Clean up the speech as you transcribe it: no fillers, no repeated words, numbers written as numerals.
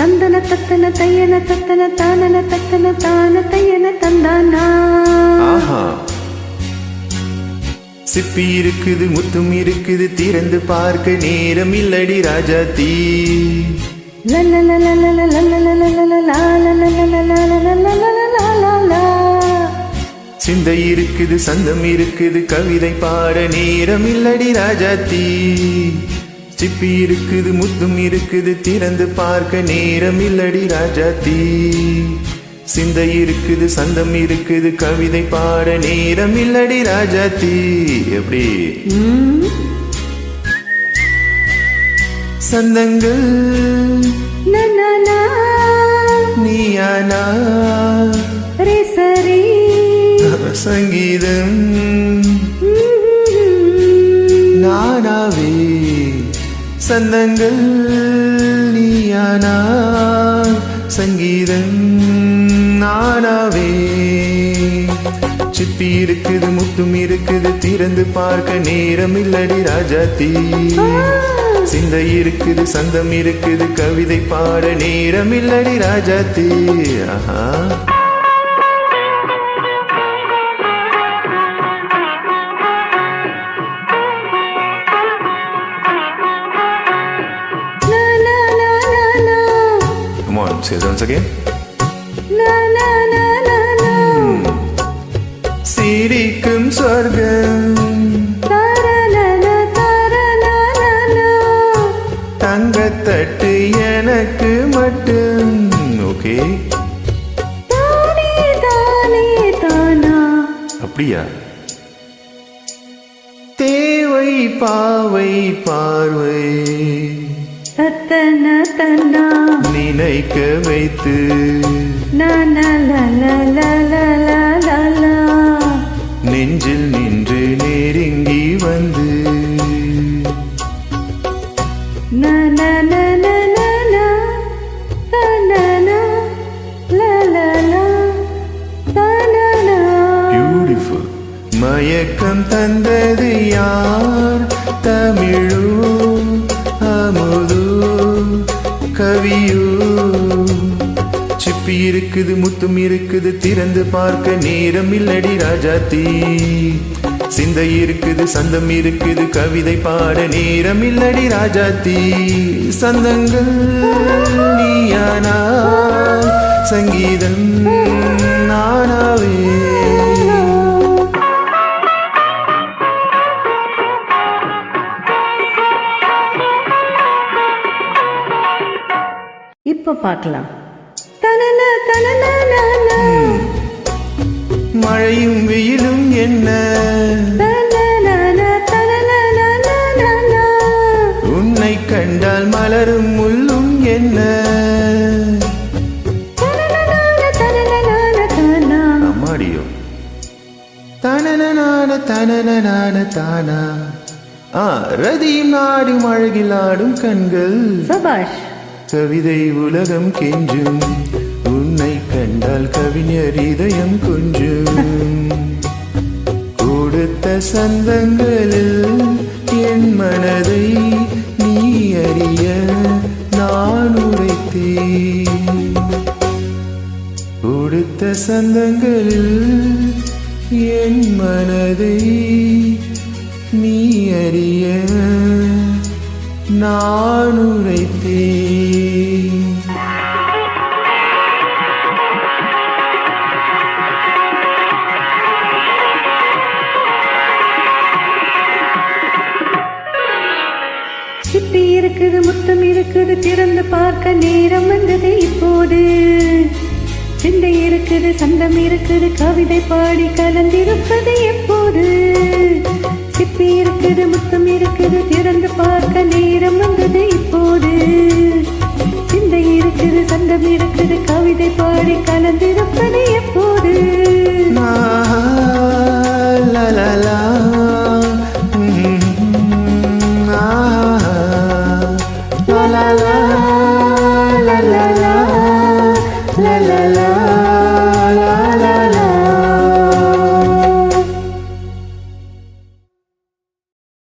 தந்தன தத்தன தையன தத்தன தானன தத்தன தான தையன தந்தானா. சிப்பி இருக்குது முத்தும் இருக்குது திறந்து பார்க்க நேரம் இல்லடி ராஜாத்தி. சிந்தை இருக்குது சந்தம் இருக்குது கவிதை பாட நேரம் இல்லடி ராஜாத்தி. சிப்பி இருக்குது முத்தும் இருக்குது திறந்து பார்க்க நேரம் இல்லடி ராஜாத்தி. சிந்தை இருக்குது சந்தம் இருக்குது கவிதை பாட நேரம் இல்லடி ராஜாத்தி. எப்படி சந்தங்கள் நீயானா சங்கீதம் நானாவே. சந்தங்கள் நீயானா சங்கீதம் நானாவே. சிப்பி இருக்குது முத்தும் இருக்குது திறந்து பார்க்க நேரம் இல்லடி ராஜாத்தி. சிந்தை இருக்குது சந்தம் இருக்குது கவிதை பாட நேரம் இல்லடி ராஜாத்தி. ஆஹா say it once again. சிரிக்கும் சொர்க்கம் தங்கத்தட்டு எனக்கு மட்டும். ஓகே அப்படியா? தேவை பாவை பார்வை தத்தன தன்னா நினைக்க வைத்து நெஞ்சில் நின்று நெருங்கி வந்து பியூட்டிஃபுல். மயக்கம் தந்தது யார்? தமிழோ அமுதோ கவியோ? சிப்பி இருக்குது முத்தும் இருக்குது திறந்து பார்க்க நேரம் இல்லடி ராஜாத்தி. சிந்தை இருக்குது சந்தம் இருக்குது கவிதை பாட நேரம் இல்லடி ராஜாத்தி. சந்தங்கள் நீயானா சங்கீதம் நானாவே. இப்ப பார்க்கலாம். மழையும் வெயிலும் என்ன உன்னை கண்டால் மலரும் முள்ளும் என்ன? அம்மாடியோ தனன தனன தானா. ரதியும் நாடும் அழகில் ஆடும் கண்கள். சபாஷ். கவிதை உலகம் கெஞ்சும் உன்னை கண்டால் கவிஞர் இதயம் கொஞ்சும். கொடுத்த சந்தங்களில் என் மனதை நீ அறிய நான் உரைத்தேன். கொடுத்த சந்தங்களில் என் மனதை நீ அறிய நான் உரைத்தேன். சிப்பி இருக்குது முத்தம் இருக்குது திறந்து பார்க்க நேரம் வந்தது இப்போது. சிந்தை இருக்குது சந்தம் இருக்குது கவிதை பாடி கலந்திருப்பது எப்போது. சிப்பி இருக்குது முத்தம் இருக்குது திறந்து பார்க்க நேரம் வந்தது இப்போது. சிந்தை இருக்குது சந்தம் இருக்குது கவிதை பாடி கலந்திருப்பது எப்போது. லா லா லா